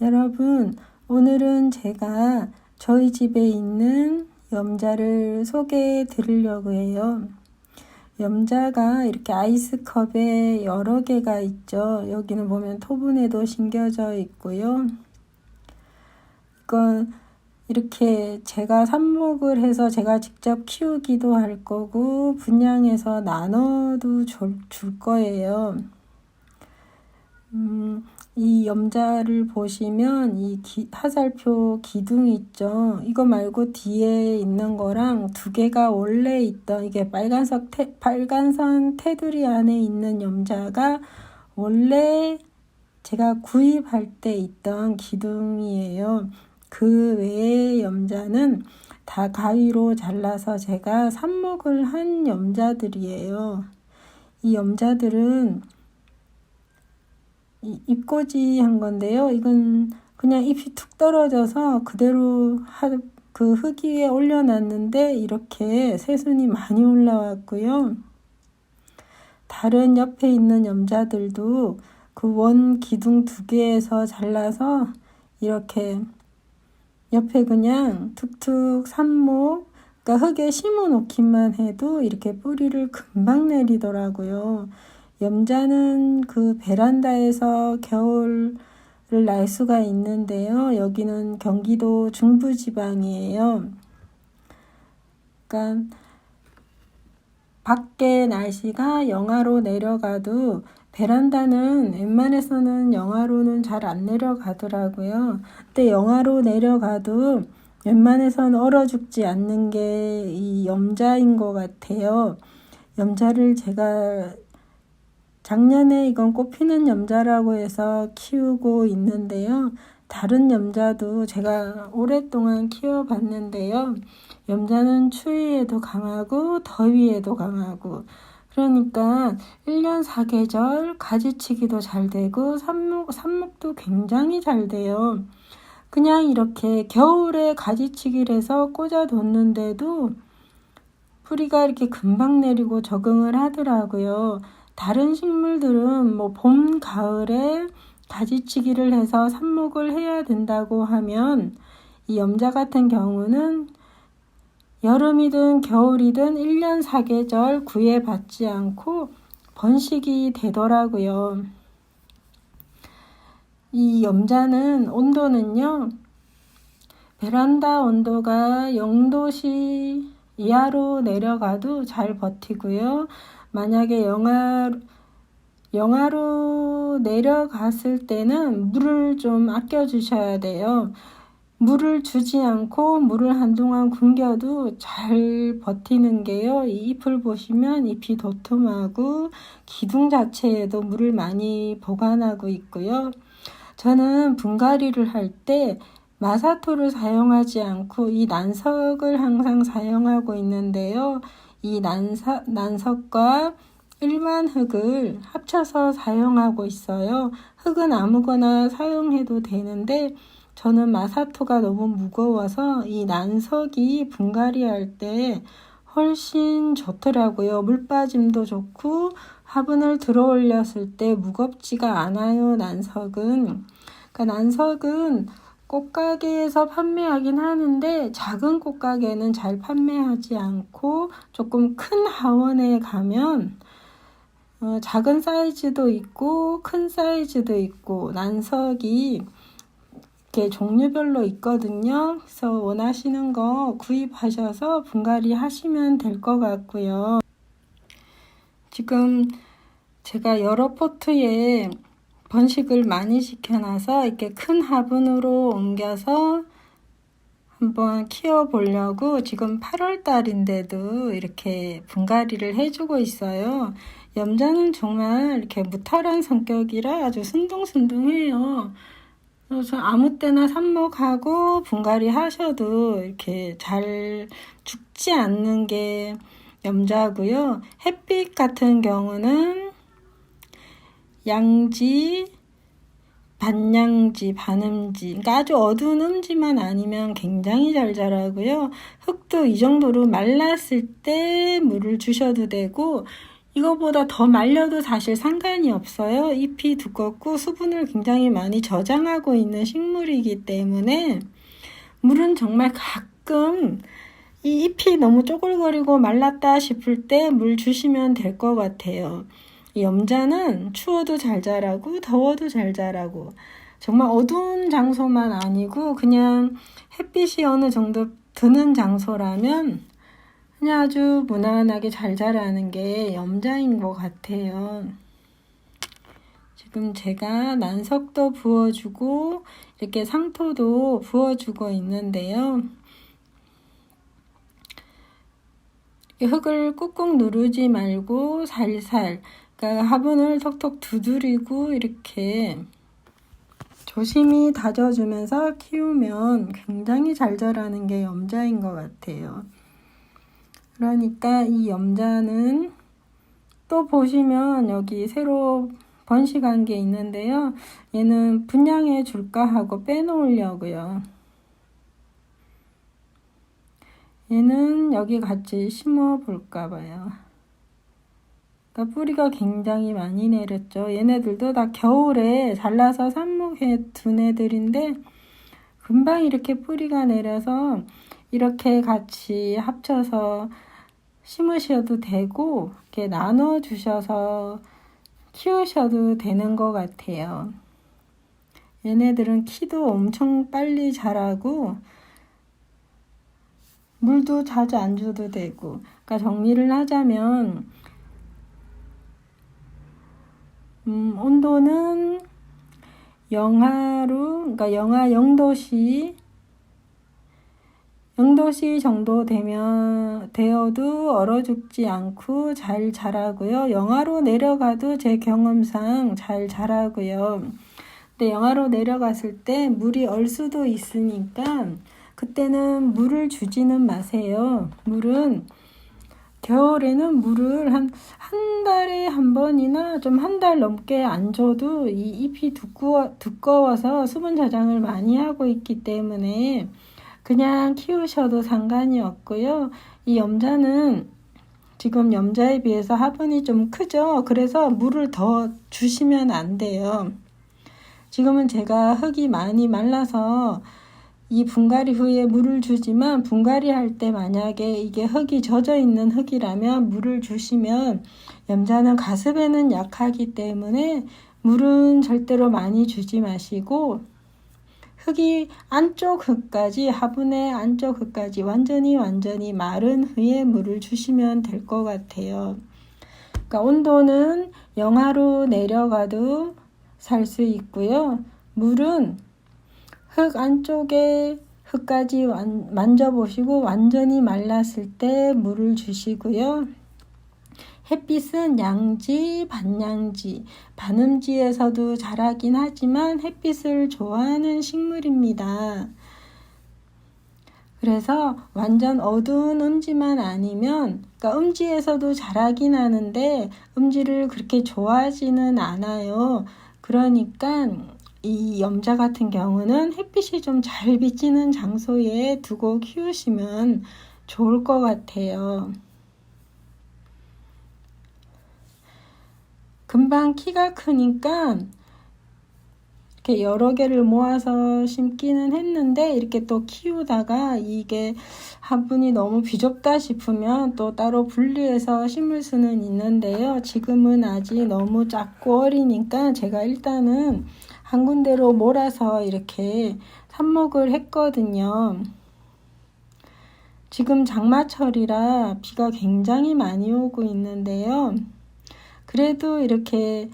여러분, 오늘은 제가 저희 집에 있는 염자를 소개해 드리려고 해요. 염자가 이렇게 아이스컵에 여러 개가 있죠. 여기는 보면 토분에도 심겨져 있고요. 이건 이렇게 제가 삽목을 해서 제가 직접 키우기도 할 거고 분양해서 나눠도 줄 거예요. 이 염자를 보시면 이 화살표 기둥 있죠. 이거 말고 뒤에 있는 거랑 두 개가 원래 있던 이게 빨간선 테두리 안에 있는 염자가 원래 제가 구입할 때 있던 기둥이에요. 그 외의 염자는 다 가위로 잘라서 제가 삽목을 한 염자들이에요. 이 염자들은 잎꽂이 한 건데요. 이건 그냥 잎이 툭 떨어져서 그대로 그 흙 위에 올려놨는데 이렇게 새순이 많이 올라왔고요. 다른 옆에 있는 염자들도 그 원 기둥 두 개에서 잘라서 이렇게 옆에 그냥 툭툭 삽목, 그러니까 흙에 심어 놓기만 해도 이렇게 뿌리를 금방 내리더라고요. 염자는 그 베란다에서 겨울을 날 수가 있는데요. 여기는 경기도 중부지방이에요. 그러니까 밖에 날씨가 영하로 내려가도 베란다는 웬만해서는 영하로는 잘 안 내려가더라고요. 근데 영하로 내려가도 웬만해서는 얼어 죽지 않는 게 이 염자인 것 같아요. 염자를 제가 작년에 이건 꽃피는 염자라고 해서 키우고 있는데요. 다른 염자도 제가 오랫동안 키워봤는데요. 염자는 추위에도 강하고 더위에도 강하고 그러니까 1년 4계절 가지치기도 잘 되고 삽목도 굉장히 잘 돼요. 그냥 이렇게 겨울에 가지치기를 해서 꽂아뒀는데도 뿌리가 이렇게 금방 내리고 적응을 하더라고요. 다른 식물들은 뭐 봄, 가을에 가지치기를 해서 삽목을 해야 된다고 하면 이 염자 같은 경우는 여름이든 겨울이든 1년 4계절 구애받지 않고 번식이 되더라고요. 이 염자는 온도는요, 베란다 온도가 0도씨 이하로 내려가도 잘 버티고요. 만약에 영하로 내려갔을 때는 물을 좀 아껴 주셔야 돼요. 물을 주지 않고 물을 한동안 굶겨도 잘 버티는 게요. 이 잎을 보시면 잎이 도톰하고 기둥 자체에도 물을 많이 보관하고 있고요. 저는 분갈이를 할 때 마사토를 사용하지 않고 이 난석을 항상 사용하고 있는데요. 이 난석과 일반 흙을 합쳐서 사용하고 있어요. 흙은 아무거나 사용해도 되는데 저는 마사토가 너무 무거워서 이 난석이 분갈이할 때 훨씬 좋더라고요. 물 빠짐도 좋고 화분을 들어 올렸을 때 무겁지가 않아요. 난석은. 그러니까 난석은 꽃가게에서 판매하긴 하는데 작은 꽃가게는 잘 판매하지 않고 조금 큰 하원에 가면 작은 사이즈도 있고 큰 사이즈도 있고 난석이 이렇게 종류별로 있거든요. 그래서 원하시는 거 구입하셔서 분갈이 하시면 될 것 같고요. 지금 제가 여러 포트에 번식을 많이 시켜놔서 이렇게 큰 화분으로 옮겨서 한번 키워보려고 지금 8월 달인데도 이렇게 분갈이를 해주고 있어요. 염자는 정말 이렇게 무탈한 성격이라 아주 순둥순둥해요. 그래서 아무 때나 삽목하고 분갈이 하셔도 이렇게 잘 죽지 않는 게 염자고요. 햇빛 같은 경우는 양지, 반양지, 반음지, 그러니까 아주 어두운 음지만 아니면 굉장히 잘 자라고요. 흙도 이 정도로 말랐을 때 물을 주셔도 되고 이거보다 더 말려도 사실 상관이 없어요. 잎이 두껍고 수분을 굉장히 많이 저장하고 있는 식물이기 때문에 물은 정말 가끔 이 잎이 너무 쪼글거리고 말랐다 싶을 때 물 주시면 될 것 같아요. 이 염자는 추워도 잘 자라고 더워도 잘 자라고 정말 어두운 장소만 아니고 그냥 햇빛이 어느 정도 드는 장소라면 그냥 아주 무난하게 잘 자라는 게 염자인 것 같아요. 지금 제가 난석도 부어주고 이렇게 상토도 부어주고 있는데요. 흙을 꾹꾹 누르지 말고 살살, 그러니까 화분을 톡톡 두드리고 이렇게 조심히 다져주면서 키우면 굉장히 잘 자라는 게 염자인 것 같아요. 그러니까 이 염자는 또 보시면 여기 새로 번식한 게 있는데요. 얘는 분양해 줄까 하고 빼놓으려고요. 얘는 여기 같이 심어 볼까 봐요. 그러니까 뿌리가 굉장히 많이 내렸죠. 얘네들도 다 겨울에 잘라서 삽목해 둔 애들인데 금방 이렇게 뿌리가 내려서 이렇게 같이 합쳐서 심으셔도 되고 이렇게 나눠 주셔서 키우셔도 되는 것 같아요. 얘네들은 키도 엄청 빨리 자라고 물도 자주 안 줘도 되고, 그러니까 정리를 하자면 온도는 영하로, 그러니까 영하 0도씨 정도 되어도 얼어 죽지 않고 잘 자라고요. 영하로 내려가도 제 경험상 잘 자라고요. 근데 영하로 내려갔을 때 물이 얼 수도 있으니까 그때는 물을 주지는 마세요. 물은 겨울에는 물을 한 달에 한 번이나 좀 한 달 넘게 안 줘도 이 잎이 두꺼워서 수분 저장을 많이 하고 있기 때문에 그냥 키우셔도 상관이 없고요. 이 염자는 지금 염자에 비해서 화분이 좀 크죠. 그래서 물을 더 주시면 안 돼요. 지금은 제가 흙이 많이 말라서 이 분갈이 후에 물을 주지만 분갈이 할 때 만약에 이게 흙이 젖어 있는 흙이라면 물을 주시면 염자는 가습에는 약하기 때문에 물은 절대로 많이 주지 마시고 흙이 안쪽 흙까지 화분의 안쪽 흙까지 완전히 마른 후에 물을 주시면 될 것 같아요. 그러니까 온도는 영하로 내려가도 살 수 있고요. 물은 흙 안쪽에 흙까지 만져보시고 완전히 말랐을 때 물을 주시고요. 햇빛은 양지, 반양지, 반음지에서도 자라긴 하지만 햇빛을 좋아하는 식물입니다. 그래서 완전 어두운 음지만 아니면, 그러니까 음지에서도 자라긴 하는데 음지를 그렇게 좋아하지는 않아요. 그러니까 이 염자 같은 경우는 햇빛이 좀 잘 비치는 장소에 두고 키우시면 좋을 것 같아요. 금방 키가 크니까 이렇게 여러 개를 모아서 심기는 했는데 이렇게 또 키우다가 이게 화분이 너무 비좁다 싶으면 또 따로 분리해서 심을 수는 있는데요. 지금은 아직 너무 작고 어리니까 제가 일단은 한 군데로 몰아서 이렇게 삽목을 했거든요. 지금 장마철이라 비가 굉장히 많이 오고 있는데요. 그래도 이렇게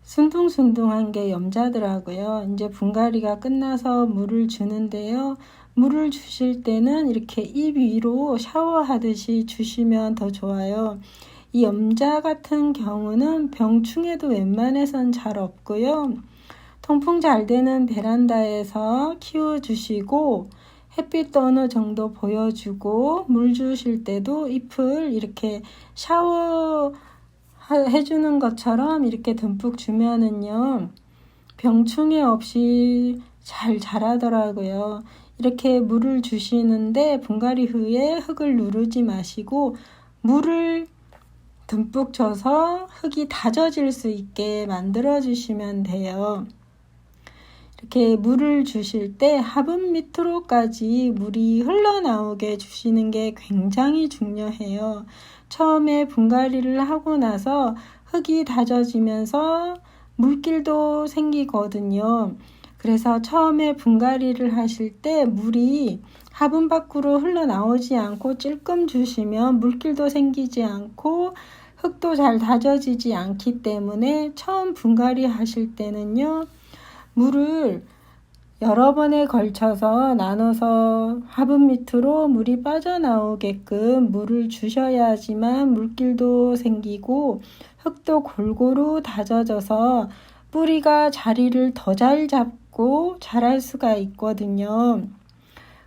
순둥순둥한 게 염자더라고요. 이제 분갈이가 끝나서 물을 주는데요. 물을 주실 때는 이렇게 잎 위로 샤워하듯이 주시면 더 좋아요. 이 염자 같은 경우는 병충해도 웬만해선 잘 없고요. 통풍 잘 되는 베란다에서 키워주시고 햇빛도 어느 정도 보여주고 물 주실 때도 잎을 이렇게 샤워 해주는 것처럼 이렇게 듬뿍 주면은요 병충해 없이 잘 자라더라고요. 이렇게 물을 주시는데 분갈이 후에 흙을 누르지 마시고 물을 듬뿍 줘서 흙이 다져질 수 있게 만들어 주시면 돼요. 이렇게 물을 주실 때 화분 밑으로까지 물이 흘러나오게 주시는 게 굉장히 중요해요. 처음에 분갈이를 하고 나서 흙이 다져지면서 물길도 생기거든요. 그래서 처음에 분갈이를 하실 때 물이 화분 밖으로 흘러나오지 않고 찔끔 주시면 물길도 생기지 않고 흙도 잘 다져지지 않기 때문에 처음 분갈이 하실 때는요, 물을 여러 번에 걸쳐서 나눠서 화분 밑으로 물이 빠져나오게끔 물을 주셔야지만 물길도 생기고 흙도 골고루 다져져서 뿌리가 자리를 더 잘 잡고 자랄 수가 있거든요.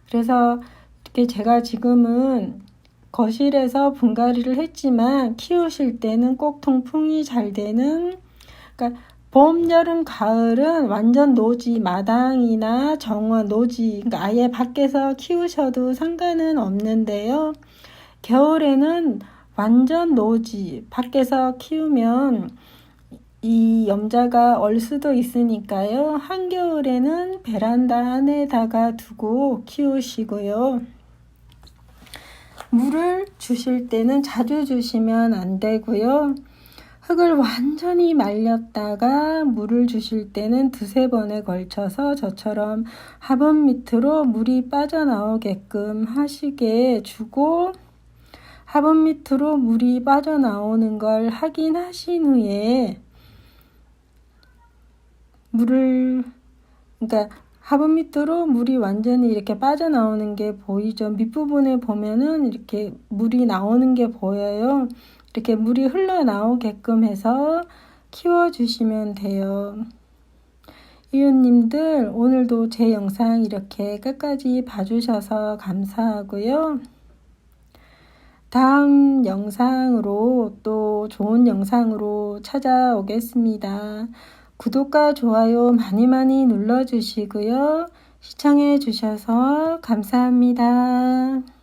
그래서 이렇게 제가 지금은 거실에서 분갈이를 했지만 키우실 때는 꼭 통풍이 잘 되는, 그러니까 봄, 여름, 가을은 완전 노지, 마당이나 정원, 노지, 그러니까 아예 밖에서 키우셔도 상관은 없는데요. 겨울에는 완전 노지, 밖에서 키우면 이 염자가 얼 수도 있으니까요. 한겨울에는 베란다 안에다가 두고 키우시고요. 물을 주실 때는 자주 주시면 안 되고요. 흙을 완전히 말렸다가 물을 주실 때는 두세 번에 걸쳐서 저처럼 화분 밑으로 물이 빠져나오게끔 하시게 주고, 화분 밑으로 물이 빠져나오는 걸 확인하신 후에 그러니까 화분 밑으로 물이 완전히 이렇게 빠져나오는 게 보이죠. 밑부분에 보면은 이렇게 물이 나오는 게 보여요. 이렇게 물이 흘러나오게끔 해서 키워주시면 돼요. 이웃님들, 오늘도 제 영상 이렇게 끝까지 봐주셔서 감사하고요. 다음 영상으로 또 좋은 영상으로 찾아오겠습니다. 구독과 좋아요 많이 많이 눌러주시고요. 시청해 주셔서 감사합니다.